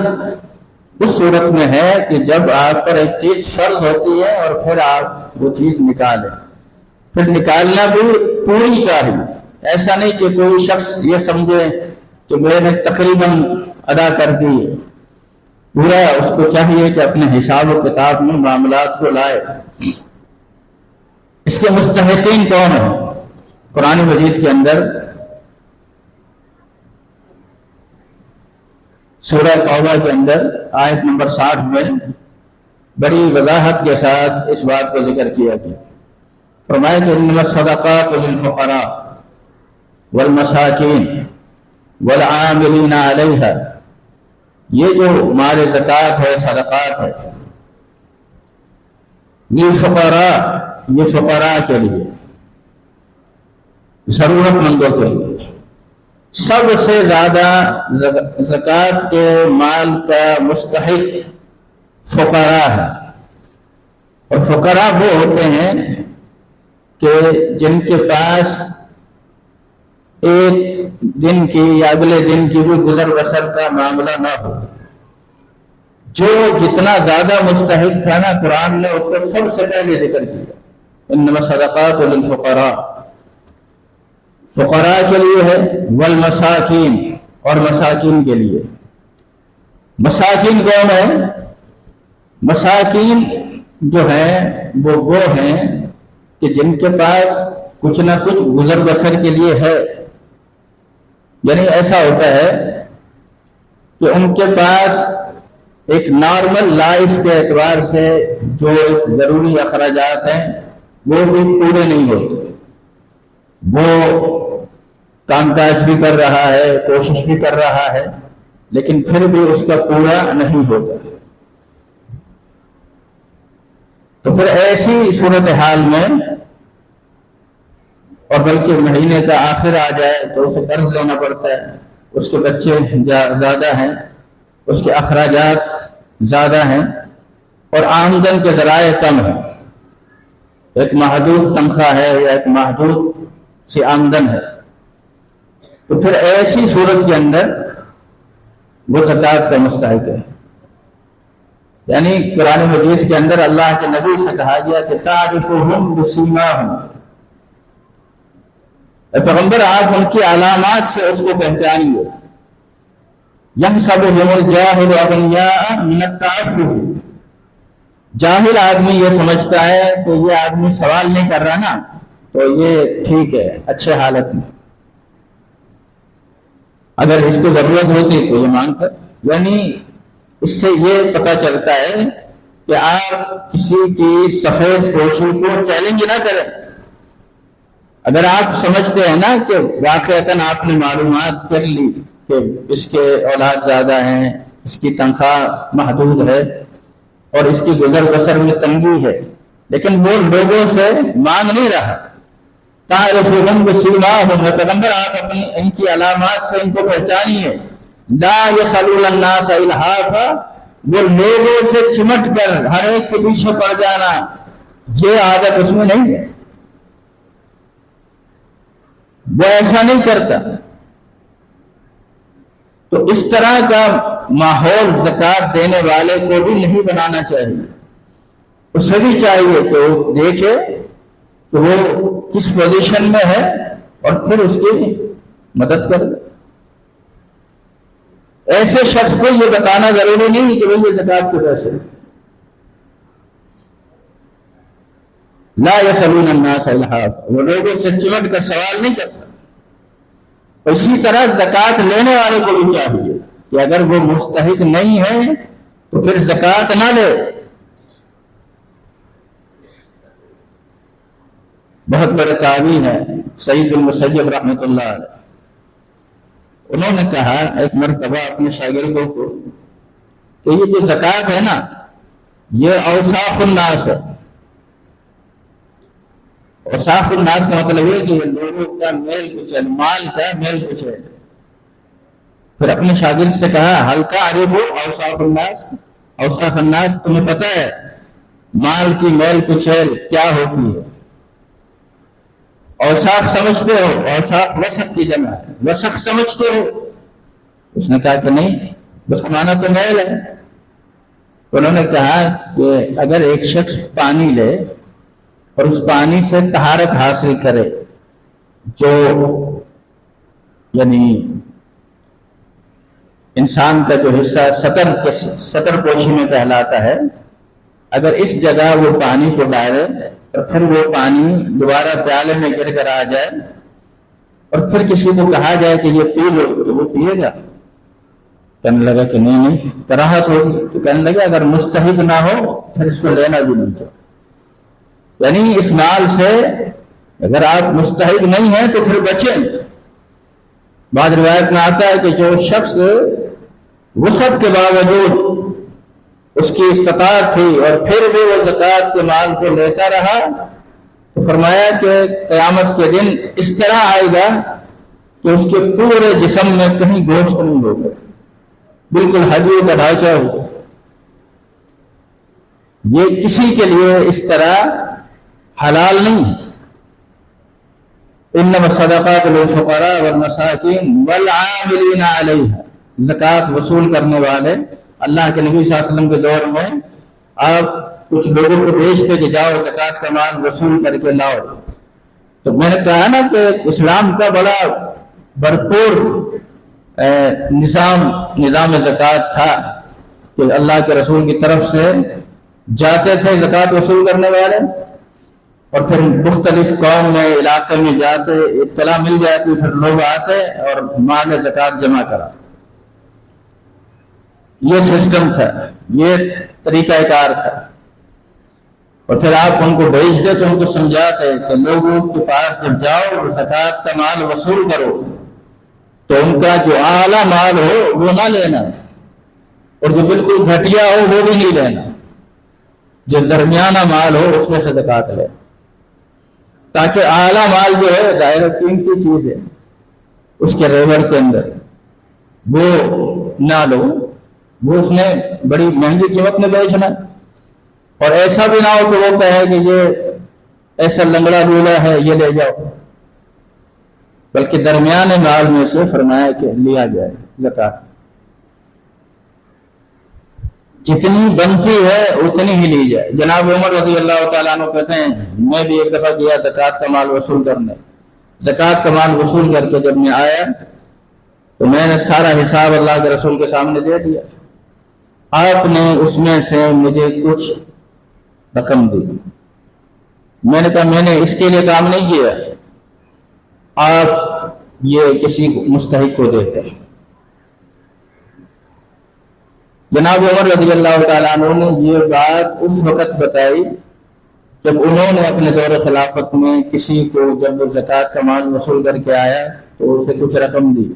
اس صورت میں ہے کہ جب آپ پر ایک چیز فرض ہوتی ہے اور پھر آپ وہ چیز نکالیں، پھر نکالنا بھی پوری چاہیے۔ ایسا نہیں کہ کوئی شخص یہ سمجھے کہ میں نے تقریباً ادا کر دی، پورا اس کو چاہیے کہ اپنے حساب و کتاب میں معاملات کو لائے۔ اس کے مستحقین کون ہیں؟ قرآن مجید کے اندر سورہ توبہ کے اندر آیت نمبر 60 میں بڑی وضاحت کے ساتھ اس بات کو ذکر کیا گیا۔ فرمایا کہ انما الصدقات للفقراء والمساکین والعاملین علیہا، یہ جو مال زکوٰۃ ہے، صدقات ہے، یہ فقراء کے لیے، ضرورت مندوں کے لیے۔ سب سے زیادہ زکوٰۃ کے مال کا مستحق فقراء ہے، اور فقراء وہ ہوتے ہیں کہ جن کے پاس ایک دن کی یا اگلے دن کی بھی گزر بسر کا معاملہ نہ ہو۔ جو جتنا زیادہ مستحق تھا نا، قرآن نے اس کو سب سے پہلے ذکر کیا، انما الصدقات للفقراء، فقراء کے لیے ہے، والمساکین، اور مساکین کے لیے۔ مساکین کون ہے؟ مساکین جو ہیں وہ ہیں کہ جن کے پاس کچھ نہ کچھ گزر بسر کے لیے ہے. یعنی ایسا ہوتا ہے کہ ان کے پاس ایک نارمل لائف کے اعتبار سے جو ضروری اخراجات ہیں وہ بھی پورے نہیں ہوتے. وہ کام کاج بھی کر رہا ہے، کوشش بھی کر رہا ہے، لیکن پھر بھی اس کا پورا نہیں ہوتا. تو پھر ایسی صورتحال میں، اور بلکہ مہینے کا آخر آ جائے تو اسے قرض لینا پڑتا ہے، اس کے بچے زیادہ ہیں، اس کے اخراجات زیادہ ہیں، اور آمدن کے ذرائع کم ہیں. ایک محدود تنخواہ ہے یا ایک محدود سی آمدن ہے. تو پھر ایسی صورت کے اندر وہ زکوٰۃ کا مستحق ہے. یعنی قرآن مجید کے اندر اللہ کے نبی سے کہا گیا کہ تعرفہم بسیماہم، پیغمبر آپ ان کی علامات سے اس کو پہچانیے. یحسبہم الجاہل اغنیاء من التعفف، جاہل آدمی یہ سمجھتا ہے کہ یہ آدمی سوال نہیں کر رہا نا تو یہ ٹھیک ہے، اچھے حالت میں، اگر اس کو ضرورت ہوتی تو یہ مانگ کر. یعنی اس سے یہ پتہ چلتا ہے کہ آپ کسی کی سفید پوشی کو چیلنج نہ کریں. اگر آپ سمجھتے ہیں نا کہ واقعتاً آپ نے معلومات کر لی کہ اس کے اولاد زیادہ ہیں، اس کی تنخواہ محدود ہے اور اس کی گزر بسر میں تنگی ہے، لیکن وہ لوگوں سے مانگ نہیں رہا. تعرفہم بسیماہم، پیغمبر آپ اپنی ان کی علامات سے ان کو پہچانیے. لا یسألون الناس الحافا، وہ لوگوں سے چمٹ کر ہر ایک کے پیچھے پڑ جانا، یہ عادت اس میں نہیں ہے، وہ ایسا نہیں کرتا. تو اس طرح کا ماحول زکوٰۃ دینے والے کو بھی نہیں بنانا چاہیے. اسے بھی چاہیے کہ وہ دیکھے کہ وہ کس پوزیشن میں ہے اور پھر اس کی مدد کرے. ایسے شخص کو یہ بتانا ضروری نہیں کہ وہ یہ زکوٰۃ کے پیسے. لا یسألون الناس الحافا، وہ لوگوں سے چمٹ کر سوال نہیں کرتا. اسی طرح زکوٰۃ لینے والے کو بھی چاہیے کہ اگر وہ مستحق نہیں ہے تو پھر زکوٰۃ نہ لے. بہت بڑے قاضی ہیں سعید بن مسیب رحمۃ اللہ علیہ، انہوں نے کہا ایک مرتبہ اپنے شاگردوں کو کہ یہ جو زکوٰۃ ہے نا یہ اوصاف الناس ہے. اوصاف الناس کا مطلب یہ کہ لوگوں کا میل کچھ ہے، مال کا میل کچھ ہے. پھر اپنے شاگرد سے کہا حل تعرف اوصاف الناس، اوصاف الناس تمہیں پتہ ہے مال کی میل کچھ ہے کیا ہوتی ہے؟ اوصاف سمجھتے ہو؟ اوصاف وسق کی جمع ہے، وسق سمجھتے ہو؟ اس نے کہا کہ نہیں، بس مانا تو میل ہے. انہوں نے کہا کہ اگر ایک شخص پانی لے اور اس پانی سے طہارت حاصل کرے، جو یعنی انسان کا جو حصہ سطر پوشی میں کہلاتا ہے، اگر اس جگہ وہ پانی کو ڈالے اور پھر وہ پانی دوبارہ پیالے میں گر کر آ جائے اور پھر کسی کو کہا جائے کہ یہ پی لو تو وہ پیے گا؟ کہنے لگا کہ نہیں کراہت ہوگی. تو کہنے لگا اگر مستحق نہ ہو پھر اس کو لینا بھی نہیں چاہیے. یعنی اس مال سے اگر آپ مستحق نہیں ہیں تو پھر بچیں. بعض روایت میں آتا ہے کہ جو شخص وسعت کے باوجود اس کی استطاعت تھی اور پھر بھی وہ زکوٰۃ کے مال کو لیتا رہا تو فرمایا کہ قیامت کے دن اس طرح آئے گا کہ اس کے پورے جسم میں کہیں گوشت نہیں ہوگا، بالکل ہڈی کا ڈھانچہ ہوگا. یہ کسی کے لیے اس طرح حلال نہیں ہے. انما الصدقات للفقراء والمساکین والعاملین علیہا، زکوٰۃ وصول کرنے والے. اللہ کے نبی صلی اللہ علیہ وسلم کے دور میں آپ کچھ لوگوں کو بھیجتے کہ جاؤ زکوٰۃ کا مال وصول کر کے لاؤ. تو میں نے کہا نا کہ اسلام کا بڑا بھرپور نظام زکوٰۃ تھا کہ اللہ کے رسول کی طرف سے جاتے تھے زکوٰۃ وصول کرنے والے اور پھر مختلف قوم میں علاقے میں جاتے، اطلاع مل جاتی، پھر لوگ آتے اور مال زکوٰۃ جمع کرا. یہ سسٹم تھا، یہ طریقہ کار تھا. اور پھر آپ ان کو بھیجتے تو ان کو سمجھاتے کہ لوگوں کے پاس جب جاؤ زکوٰۃ کا مال وصول کرو تو ان کا جو اعلیٰ مال ہو وہ نہ لینا، اور جو بالکل گھٹیا ہو وہ بھی نہیں لینا، جو درمیانہ مال ہو اس میں سے زکوٰۃ لے، تاکہ اعلیٰ مال جو ہے ظاہر قیمتی چیز ہے، اس کے ریوڑ کے اندر وہ نہ لو، وہ اس نے بڑی مہنگی قیمت میں بیچنا. اور ایسا بھی نہ ہو کہ وہ کہے کہ یہ ایسا لنگڑا لولا ہے یہ لے جاؤ، بلکہ درمیانے مال میں سے فرمایا کہ لیا جائے زکوٰۃ. جتنی بنتی ہے اتنی ہی لی جائے. جناب عمر رضی اللہ تعالیٰ عنہ کہتے ہیں میں بھی ایک دفعہ گیا زکوٰۃ کا مال وصول کرنے. زکوٰۃ کا مال وصول کر کے جب میں آیا تو میں نے سارا حساب اللہ کے رسول کے سامنے دے دیا. آپ نے اس میں سے مجھے کچھ رقم دی. میں نے کہا میں نے اس کے لیے کام نہیں کیا، آپ یہ کسی مستحق کو دیتے ہیں. جناب عمر رضی اللہ تعالیٰ عنہ نے یہ بات اس وقت بتائی جب انہوں نے اپنے دور خلافت میں کسی کو جب وہ زکوٰۃ کا مال وصول کر کے آیا تو اسے کچھ رقم دی،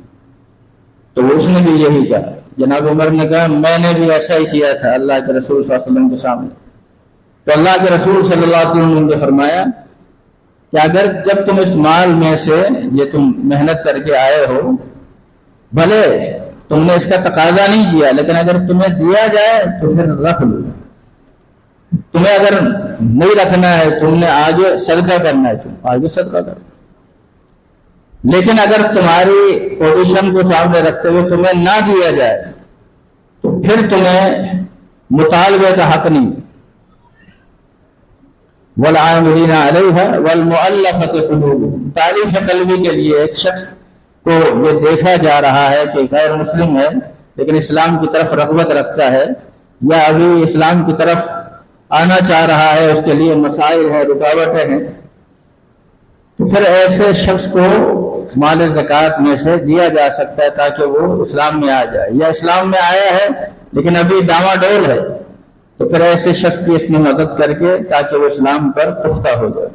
تو اس نے بھی یہی کہا. جناب عمر نے کہا میں نے بھی ایسا ہی کیا تھا اللہ کے رسول صلی اللہ علیہ وسلم کے سامنے. تو اللہ کے رسول صلی اللہ علیہ وسلم نے فرمایا کہ اگر جب تم اس مال میں سے یہ تم محنت کر کے آئے ہو، بھلے تم نے اس کا تقاضا نہیں کیا لیکن اگر تمہیں دیا جائے تو پھر رکھ لو. تمہیں اگر نہیں رکھنا ہے، تم نے آگے صدقہ کرنا ہے، تم آگے صدقہ کرو. لیکن اگر تمہاری پوزیشن کو سامنے رکھتے ہوئے تمہیں نہ دیا جائے تو پھر تمہیں مطالبے کا حق نہیں. والعاملین علیہا والمؤلفۃ قلوبہم. تعریف قلبی کے لیے ایک شخص کو یہ دیکھا جا رہا ہے کہ غیر مسلم ہے لیکن اسلام کی طرف رغبت رکھتا ہے، یا ابھی اسلام کی طرف آنا چاہ رہا ہے، اس کے لیے مسائل ہیں، رکاوٹیں ہیں، تو پھر ایسے شخص کو مال زکوٰۃ میں سے دیا جا سکتا ہے تاکہ وہ اسلام میں آ جائے. یا اسلام میں آیا ہے لیکن ابھی ڈاما ڈول ہے تو پھر ایسے شخص کی اس میں مدد کر کے تاکہ وہ اسلام پر پختہ ہو جائے.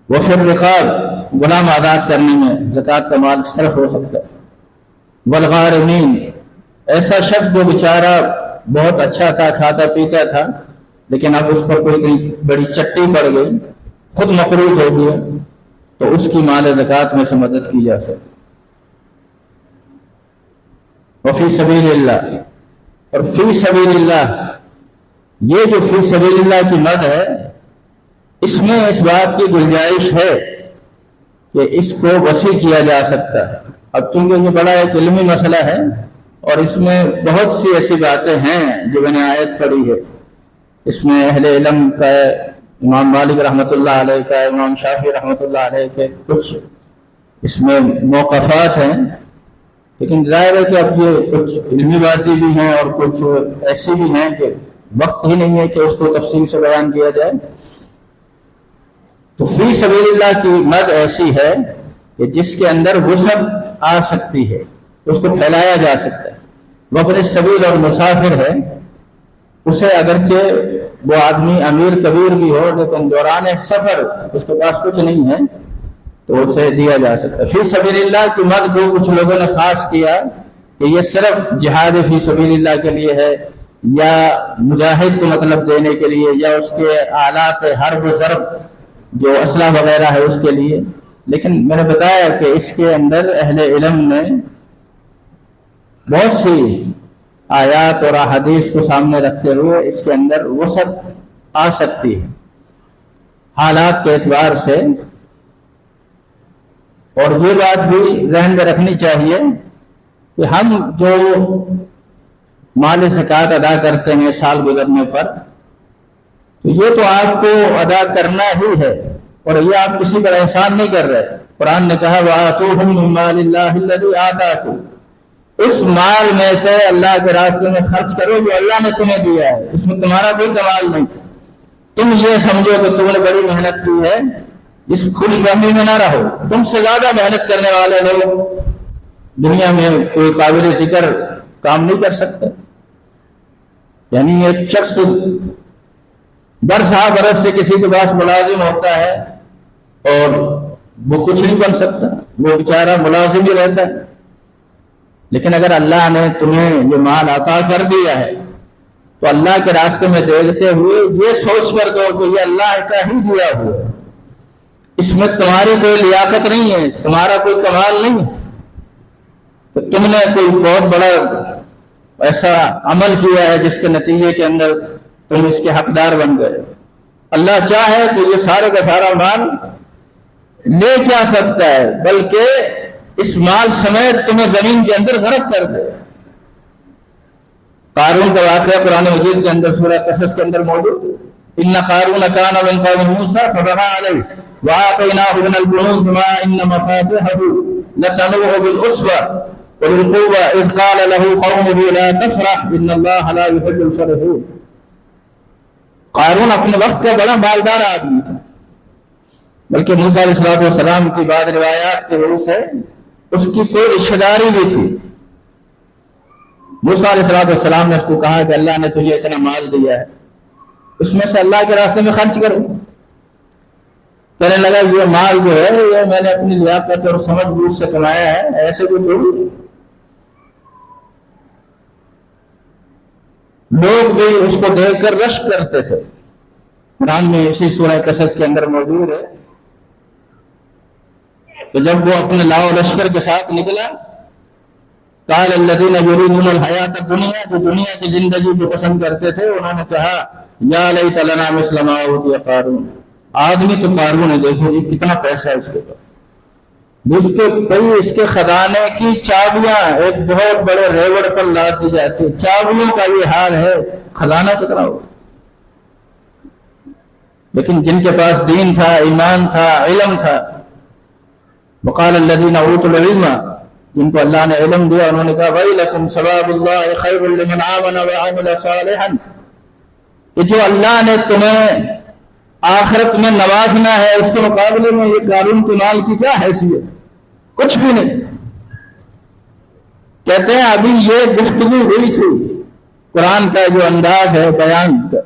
وہ پھر رقاب غلام آزاد کرنے میں زکوٰۃ کا مال صرف ہو سکتا ہے. والغارمین، ایسا شخص جو بیچارہ بہت اچھا تھا، کھاتا پیتا تھا لیکن اب اس پر کوئی بڑی چٹی پڑ گئی، خود مقروض ہو گیا، تو اس کی مال زکوٰۃ میں سے مدد کی جا سکتی. وفی سبیل اللہ، اور فی سبیل اللہ، یہ جو فی سبیل اللہ کی مد ہے اس میں اس بات کی گنجائش ہے کہ اس کو وسیع کیا جا سکتا ہے. اب چونکہ یہ بڑا ایک علمی مسئلہ ہے اور اس میں بہت سی ایسی باتیں ہیں جو میں نے آیت پڑھی ہے. اس میں اہل علم کا امام مالک رحمۃ اللہ علیہ کا، امام شافعی رحمۃ اللہ علیہ کے کچھ اس میں موقفات ہیں، لیکن ظاہر ہے کہ اب یہ کچھ علمی باتیں بھی ہیں اور کچھ ایسی بھی ہیں کہ وقت ہی نہیں ہے کہ اس کو تفصیل سے بیان کیا جائے. تو فی سبیل اللہ کی مد ایسی ہے کہ جس کے اندر وسعت آ سکتی ہے، اس کو پھیلایا جا سکتا ہے. وہ اپنے سبیل اور مسافر ہے، اسے اگرچہ وہ آدمی امیر کبیر بھی ہو لیکن دوران سفر اس کے پاس کچھ نہیں ہے تو اسے دیا جا سکتا ہے. فی سبیل اللہ کی مد کو کچھ لوگوں نے خاص کیا کہ یہ صرف جہاد فی سبیل اللہ کے لیے ہے، یا مجاہد کو مطلب دینے کے لیے، یا اس کے آلات حرب و ضرب جو اسلحہ وغیرہ ہے اس کے لیے. لیکن میں نے بتایا کہ اس کے اندر اہل علم نے بہت سی آیات اور احادیث کو سامنے رکھتے ہوئے اس کے اندر وسعت آ سکتی ہے حالات کے اعتبار سے. اور یہ بات بھی ذہن میں رکھنی چاہیے کہ ہم جو مال زکوٰۃ ادا کرتے ہیں سال گزرنے پر، تو یہ تو آپ کو ادا کرنا ہی ہے اور یہ آپ کسی پر احسان نہیں کر رہے. قرآن نے کہا وَآتُوهُم مِّن مَّالِ اللَّهِ الَّذِي آتَاكُمْ، اس مال میں سے اللہ کے راستے میں خرچ کرو جو اللہ نے تمہیں دیا ہے، اس میں تمہارا کوئی کمال نہیں. تم یہ سمجھو کہ تم نے بڑی محنت کی ہے، اس خوش فہمی میں نہ رہو۔ تم سے زیادہ محنت کرنے والے لوگ دنیا میں کوئی قابل ذکر کام نہیں کر سکتے۔ یعنی ایک شخص برس برس سے کسی کے پاس ملازم ہوتا ہے اور وہ کچھ نہیں بن سکتا، وہ بیچارہ ملازم ہی رہتا ہے۔ لیکن اگر اللہ نے تمہیں یہ مال عطا کر دیا ہے تو اللہ کے راستے میں دیکھتے ہوئے یہ سوچ کر دو کہ یہ اللہ کا ہی دیا ہوا ہے، اس میں تمہاری کوئی لیاقت نہیں ہے، تمہارا کوئی کمال نہیں ہے، تو تم نے کوئی بہت بڑا ایسا عمل کیا ہے جس کے نتیجے کے اندر تم اس کے حقدار بن گئے۔ اللہ چاہے تو یہ سارے کا سارا مال لے کیا سکتا ہے، بلکہ اس مال سمیت تمہیں زمین کے اندر غرق کر دے۔ قارون کا واقعہ قرآن مجید کے اندر سورہ قصص کے اندر موجود ہے۔ ان قارون کان من قوم موسیٰ فبغى علیہ وآتیناہ من الکنوز ما ان مفاتحہ لتنوء بالعصبہ اولي القوة اذ قال له قومه لا تفرح ان اللہ لا يحب الفرحين۔ قارون اپنے وقت کا بڑا مالدار آدمی تھا، بلکہ موسیٰ علیہ السلام کی بعض روایات کی وجہ سے اس کی کوئی رشتہ داری بھی تھی۔ موسیٰ علیہ السلام نے اس کو کہا کہ اللہ نے تجھے اتنا مال دیا ہے، اس میں سے اللہ کے راستے میں خرچ کرو۔ کہنے لگا یہ مال جو ہے یہ میں نے اپنی لیاقت اور سمجھ بوجھ سے کمایا ہے، ایسے کوئی تھوڑی۔ لوگ بھی اس کو دیکھ کر رشک کرتے تھے۔ قرآن میں اسی سورہ قصص کے اندر موجود ہے کہ جب وہ اپنے لاؤ لشکر کے ساتھ نکلا، قال الذین یریدون الحیاۃ الدنیا، جو دنیا کی زندگی کو پسند کرتے تھے، انہوں نے کہا یا لیت لنا مثل ما اوتی قارون۔ آدمی تو قارون ہے، دیکھو یہ کتنا پیسہ ہے اس کے پاس، اس کے خزانے کی چابیاں ایک بہت بڑے ریوڑ پر لاد دی جاتی، چابیوں کا یہ حال ہے، خزانہ کتنا ہوگا۔ لیکن جن کے پاس دین تھا، ایمان تھا، علم تھا، وقال الذین اوتوا العلم، جن کو اللہ نے علم دیا، انہوں نے کہا ویلکم ثواب اللہ خیر لمن آمن وعمل صالحا، کہ جو اللہ نے تمہیں آخرت میں نوازنا ہے اس کے مقابلے میں یہ قارون کے مال کی کیا حیثیت، کچھ بھی نہیں۔ کہتے ہیں ابھی یہ گفتگو ہوئی تھی، قرآن کا جو انداز ہے بیان کا،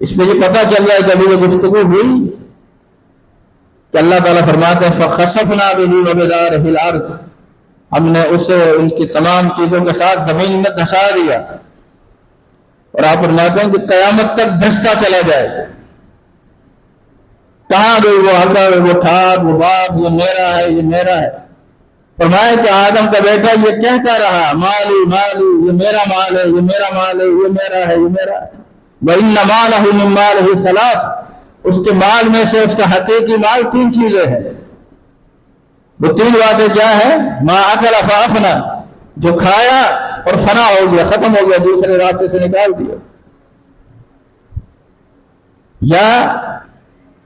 اس میں یہ پتہ چل رہا ہے کہ ابھی یہ گفتگو ہوئی کہ اللہ تعالیٰ فرماتے ہیں فَخَسَفْنَا بِهِ وَبِدَارِهِ الْأَرْضِ، ہم نے اسے ان کی تمام چیزوں کے ساتھ زمین میں دھسا دیا، اور آپ فرماتے ہیں کہ قیامت تک دھستا چلا جائے۔ کہاں گئی وہ حقر، وہ ٹھاٹ، وہ باغ، یہ میرا ہے، یہ میرا ہے۔ فرمایا کہ آدم کا بیٹا یہ کہتا رہا مالی مالی، یہ میرا مال ہے، یہ میرا مال ہے، یہ میرا ہے، یہ میرا ہے۔ وَإِنَّ مَالَهُ مِن مَالِهِ ثَلَاث، اس کے مال میں سے اس کا حقیقی مال 3 چیزیں ہیں۔ وہ 3 باتیں کیا ہیں؟ ما اکل فافنا، جو کھایا اور فنا ہو گیا، ختم ہو گیا، دوسرے راستے سے نکال دیا، یا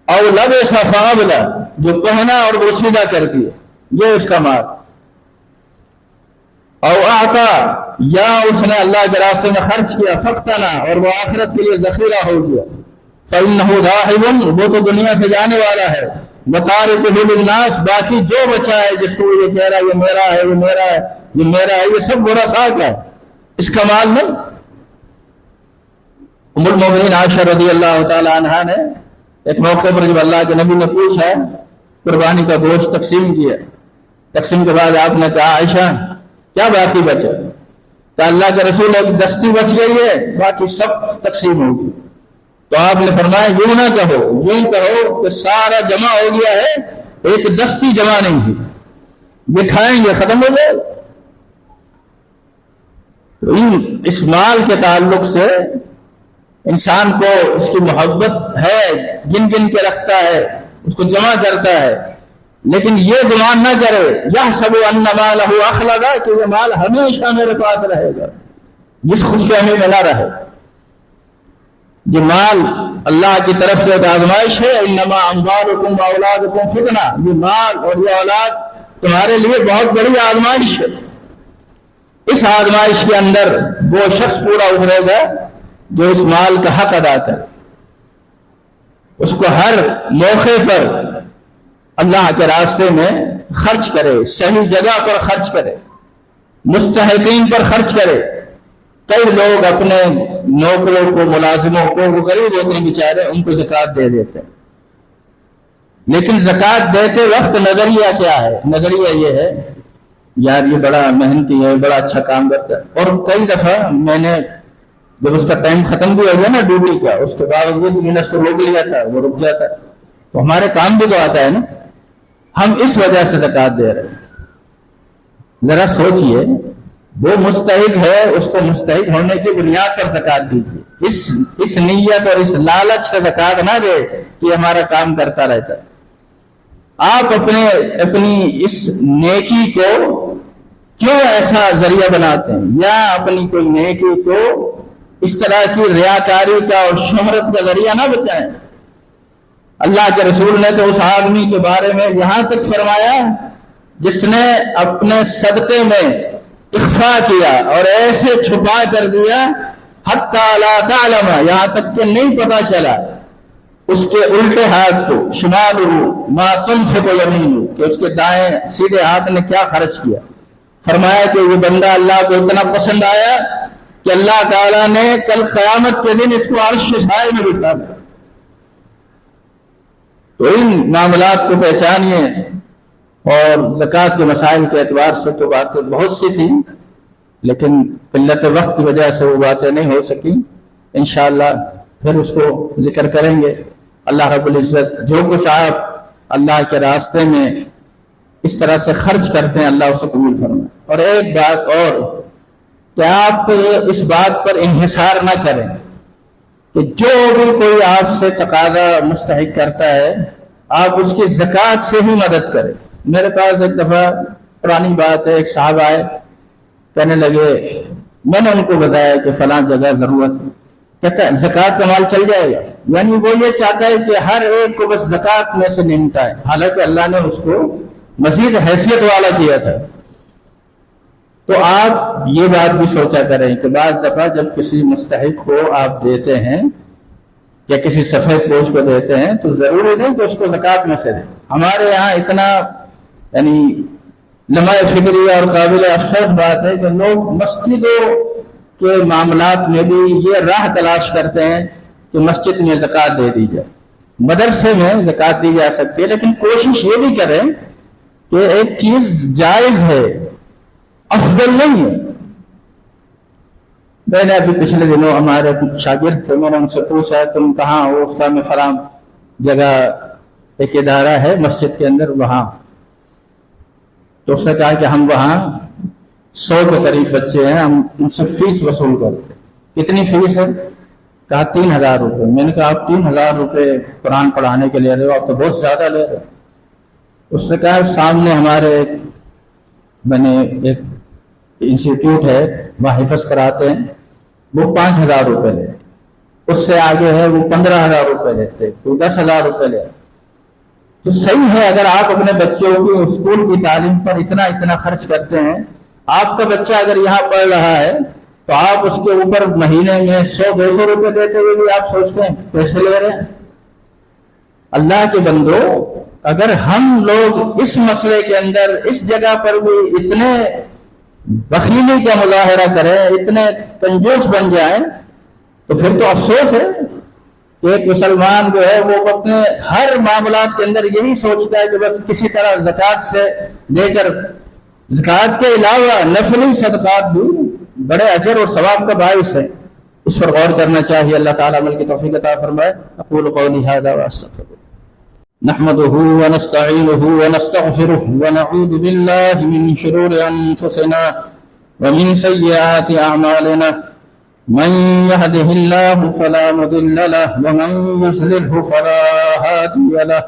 او لبس فابلا، جو پہنا اور بوسیدہ کر دیا، یہ اس کا مال۔ او اعطا، یا اس نے اللہ کے راستے میں خرچ کیا، فقتنا، اور وہ آخرت کے لیے ذخیرہ ہو گیا، فإنه ذاهب، وہ تو دنیا سے جانے والا ہے، وتاركه للناس، باقی جو بچا ہے جس کو یہ کہہ رہا ہے یہ میرا ہے، یہ میرا ہے، یہ میرا ہے، یہ سب ورثاء کا ہے، اس کا مال نہیں۔ ام المؤمنین عائشہ رضی اللہ تعالی عنہا نے ایک موقع پر جب اللہ کے نبی نے پوچھا قربانی کا گوشت تقسیم کیا، تقسیم کے بعد آپ نے کہا عائشہ کیا باقی بچا؟ کہ اللہ کے رسول ایک دستی بچ گئی ہے، باقی سب تقسیم ہوگی۔ تو آپ نے فرمایا یوں نہ کہو، یوں کہو کہ سارا جمع ہو گیا ہے، ایک دستی جمع نہیں ہوئی، یہ کھائیں گے ختم ہو جائے۔ تو اس مال کے تعلق سے انسان کو اس کی محبت ہے، گن گن کے رکھتا ہے، اس کو جمع کرتا ہے، لیکن یہ گمان نہ کرے یحسب ان مالہ اخلدا، کہ یہ مال ہمیشہ میرے پاس رہے گا، جس خوشی میں نہ رہے۔ یہ مال اللہ کی طرف سے ایک آزمائش ہے، انما اموالکم واولادکم فتنہ، یہ مال اور یہ اولاد تمہارے لیے بہت بڑی آزمائش ہے۔ اس آزمائش کے اندر وہ شخص پورا ابھرے گا جو اس مال کا حق ادا کرے۔ اس کو ہر موقع پر اللہ کے راستے میں خرچ کرے، صحیح جگہ پر خرچ کرے، مستحقین پر خرچ کرے۔ کئی لوگ اپنے نوکروں کو، ملازموں کو، وہ غریب ہوتے ہیں بیچارے، ان کو زکوٰۃ دے دیتے ہیں، لیکن زکوٰۃ دیتے وقت نظریہ کیا ہے؟ نظریہ یہ ہے یار یہ بڑا محنتی ہے، بڑا اچھا کام کرتا ہے۔ اور کئی دفعہ میں نے جب اس کا ٹائم ختم بھی ہو گیا نا ڈیوٹی کا، اس کے باوجود میں نے اس کو روک لیا تھا، وہ رک جاتا، تو ہمارے کام بھی تو آتا ہے نا، ہم اس وجہ سے زکوٰۃ دے رہے ہیں۔ ذرا سوچئے، وہ مستحق ہے، اس کو مستحق ہونے کی بنیاد پر زکوٰۃ دیجیے، اس نیت اور اس لالچ سے زکوٰۃ نہ دے کہ ہمارا کام کرتا رہتا ہے۔ آپ اپنی اس نیکی کو کیوں ایسا ذریعہ بناتے ہیں، یا اپنی کوئی نیکی کو اس طرح کی ریاکاری کا اور شہرت کا ذریعہ نہ بتائیں۔ اللہ کے رسول نے تو اس آدمی کے بارے میں یہاں تک فرمایا جس نے اپنے صدقے میں اخفا کیا اور ایسے چھپا کر دیا، حتی لا تعلم، یہاں تک کہ نہیں پتا چلا اس کے الٹے ہاتھ کو، شمالہ ما تنفق یمینہ، کہ اس کے دائیں سیدھے ہاتھ نے کیا خرچ کیا۔ فرمایا کہ یہ بندہ اللہ کو اتنا پسند آیا کہ اللہ تعالیٰ نے کل قیامت کے دن اس کو عرش کے سائے میں بٹھا دیا۔ تو ان معاملات کو پہچانیے، اور زکوٰۃ کے مسائل کے اعتبار سے تو باتیں بہت سی تھیں، لیکن قلت وقت کی وجہ سے وہ باتیں نہیں ہو سکیں۔ انشاءاللہ پھر اس کو ذکر کریں گے۔ اللہ رب العزت جو کچھ آپ اللہ کے راستے میں اس طرح سے خرچ کرتے ہیں، اللہ اسے قبول فرمائے۔ اور ایک بات اور کہ آپ اس بات پر انحصار نہ کریں کہ جو بھی کوئی آپ سے تقاضا مستحق کرتا ہے آپ اس کی زکوٰۃ سے ہی مدد کریں۔ میرے پاس ایک دفعہ پرانی بات ہے، ایک صاحب آئے، کہنے لگے، میں نے ان کو بتایا کہ فلاں جگہ ضرورت، کہتا ہے زکوٰۃ کا مال چل جائے گا، یعنی وہ یہ چاہتا ہے کہ ہر ایک کو بس زکوٰۃ میں سے نمٹائے، حالانکہ اللہ نے اس کو مزید حیثیت والا کیا تھا۔ تو آپ یہ بات بھی سوچا کریں کہ بعض دفعہ جب کسی مستحق کو آپ دیتے ہیں یا کسی سفید پوش کو دیتے ہیں تو ضروری نہیں کہ اس کو زکوٰۃ میں سے دیں۔ ہمارے یہاں اتنا یعنی لمحہ فکری اور قابل افسوس بات ہے کہ لوگ مسجدوں کے معاملات میں بھی یہ راہ تلاش کرتے ہیں کہ مسجد میں زکوٰۃ دے دی جائے، مدرسے میں زکوٰۃ دی جا سکتی ہے، لیکن کوشش یہ بھی کریں کہ ایک چیز جائز ہے، افضل نہیں ہے۔ میں نے ابھی پچھلے دنوں ہمارے کچھ شاگرد تھے، میں نے ان سے پوچھا تم کہاں ہو؟ اس میں فلاں جگہ ایک ادارہ ہے مسجد کے اندر، وہاں۔ تو اس نے کہا کہ ہم وہاں 100 کے قریب بچے ہیں، ہم ان سے فیس وصول کرتے۔ کتنی فیس ہے؟ کہا 3000 روپے۔ میں نے کہا آپ 3000 روپے قرآن پڑھانے کے لے رہے ہو، آپ تو بہت زیادہ لے رہے ہو۔ اس نے کہا سامنے ہمارے ایک انسٹیٹیوٹ ہے، وہاں حفظ کراتے ہیں، وہ 5000 روپے لیتے، اس سے آگے ہے وہ 15000 روپے لیتے، تو 10000 روپے لیتے۔ تو صحیح ہے، اگر آپ اپنے بچوں کی اسکول کی تعلیم پر اتنا خرچ کرتے ہیں، آپ کا بچہ اگر یہاں پڑھ رہا ہے تو آپ اس کے اوپر مہینے میں 100-200 روپے دیتے ہوئے بھی آپ سوچتے ہیں پیسے لے رہے ہیں۔ اللہ کے بندو، اگر ہم لوگ اس مسئلے کے اندر اس جگہ پر بھی اتنے بخیلی کا مظاہرہ کریں، اتنے کنجوس بن جائیں، تو پھر تو افسوس ہے کہ ایک مسلمان جو ہے وہ اپنے ہر معاملات کے اندر یہی سوچتا ہے کہ بس کسی طرح زکوٰۃ سے دے کر، زکوٰۃ کے علاوہ نفلی صدقات بھی بڑے اجر اور ثواب کا باعث ہے، اس پر غور کرنا چاہیے۔ اللہ تعالیٰ عمل کی توفیق عطا فرمائے۔ اقول قولی ھذا واستغفر اللہ۔ نحمده ونستعينه ونستغفره ونعوذ بالله من شرور أنفسنا ومن سيئات أعمالنا، من يهده الله فلا مضل له ومن يضلله فلا هادي له،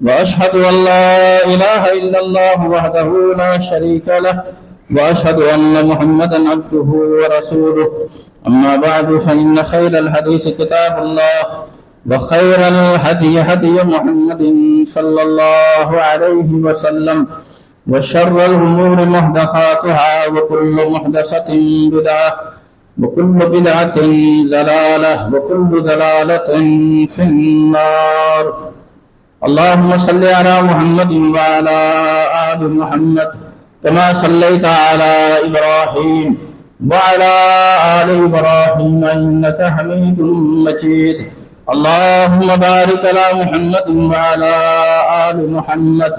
وأشهد أن لا إله إلا الله وحده لا شريك له، وأشهد أن محمدا عبده ورسوله، أما بعد فإن خير الحديث كتاب الله، وخير الهدي هدي محمد صلى الله عليه وسلم، وشر الأمور محدثاتها وكل محدثة بدعة وكل بدعة ضلالة وكل ضلالة في النار. اللهم صل على محمد وعلى آل محمد كما صليت على إبراهيم وعلى آل إبراهيم إنك حميد مجيد. اللهم بارك على محمد وعلى آل محمد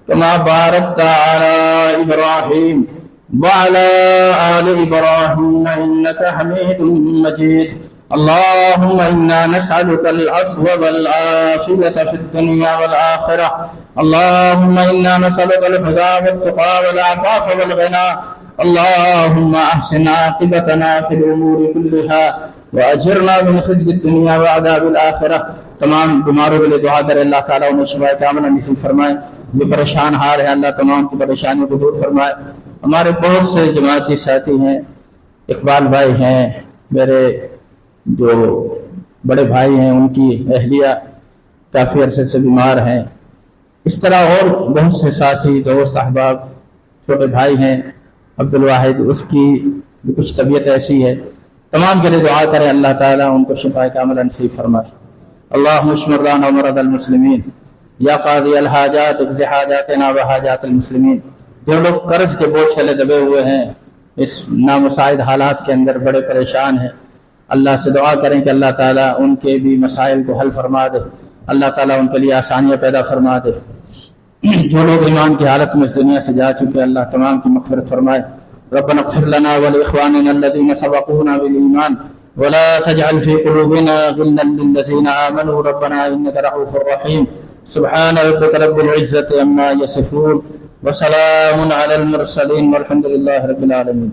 كما باركت على إبراهيم وعلى آل إبراهيم إنك حميد مجيد. اللهم إنا نسألك العفو والعافية في الدنيا والآخرة. اللهم إنا نسألك الهدى والتقى والعفاف والغنى. اللهم أحسن عاقبتنا في الأمور كلها وأجرنا من خزي الدنيا وعذاب الآخرة. تمام بیماروں کے لیے دعا کرے اللہ تعالیٰ انہیں شفا کاملہ نصیب فرمائے. جو پریشان حال ہے اللہ تمام کی پریشانیوں کو دور فرمائے. ہمارے بہت سے جماعتی ساتھی ہیں، اقبال بھائی ہیں، میرے جو بڑے بھائی ہیں، ان کی اہلیہ کافی عرصے سے بیمار ہیں. اس طرح اور بہت سے ساتھی دوست احباب، چھوٹے بھائی ہیں عبدالواحد، اس کی بھی کچھ طبیعت ایسی ہے. تمام کے لیے دعا کریں اللہ تعالیٰ ان کو شفا کاملہ نصیب فرمائے. اللہم اشف مرضانا ومرضى المسلمین یا قاضی الحاجات اقض حاجاتنا وحاجات المسلمین. جو لوگ قرض کے بوجھ تلے دبے ہوئے ہیں، اس نامساعد حالات کے اندر بڑے پریشان ہیں، اللہ سے دعا کریں کہ اللہ تعالیٰ ان کے بھی مسائل کو حل فرما دے، اللہ تعالیٰ ان کے لیے آسانیاں پیدا فرما دے. جو لوگ ایمان کی حالت میں اس دنیا سے جا چکے اللہ تمام کی مغفرت فرمائے. ربنا اغفر لنا ولإخواننا الذين سبقونا بالإيمان ولا تجعل في قلوبنا غلا للذين آمنوا ربنا إنك رؤوف رحيم. سبحان ربك رب العزة عما يصفون وسلام على المرسلين والحمد لله رب العالمين.